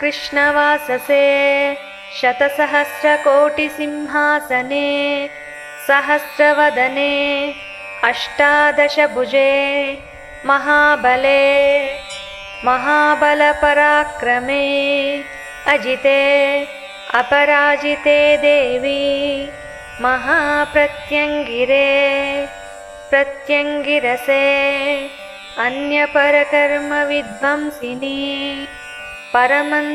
कृष्णवाससे शतसहस्रकोटिसिंहासने सहस्रवदने अष्टादशभुजे महाबले महाबलपराक्रमे अजिते अपराजिते देवी महाप्रत्यङ्गिरे प्रत्यङ्गिरसे अन्यपरकर्मविध्वंसिनी परमन्त्रोच्चाडिनी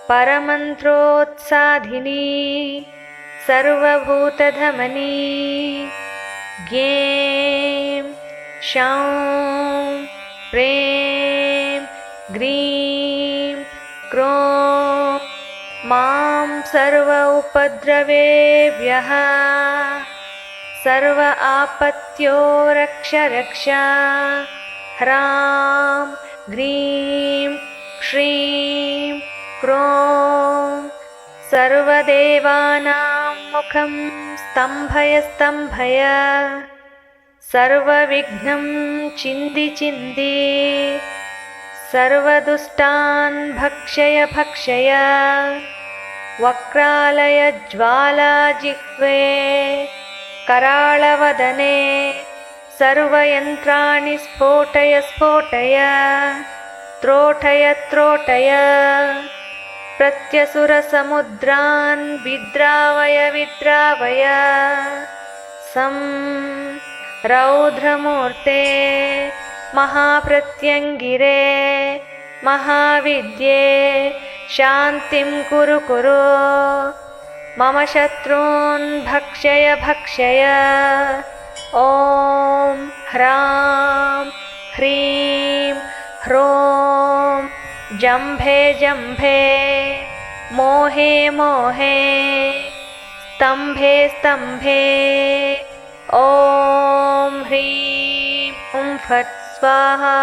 परमन्त्रोत्साधिनी सर्वभूतधमनी ज्ञें शौं प्रें ग्रीं क्रों मां सर्व उपद्रवेभ्यः सर्व आपत्यो रक्ष रक्ष ह्रां ग्रीं श्रीं क्रों सर्वदेवानां मुखं स्तम्भय स्तम्भय सर्वविघ्नं छिन्दि छिन्दि सर्वदुष्टान् भक्षय भक्षय वक्रालय ज्वाला जिह्वे कराळवदने सर्वयन्त्राणि स्फोटय स्फोटय त्रोटय त्रोटय प्रत्यसुरसमुद्रान् विद्रावय विद्रावय सं रौद्रमूर्ते महाप्रत्यङ्गिरे महाविद्ये शान्तिं कुरु कुरु मम शत्रून् भक्षय भक्षय ॐ ह्रां ह्रीं ह्रों जम्भे जम्भे मोहे मोहे स्तम्भे स्तम्भे ॐ ह्रीं हुं फट् स्वाहा।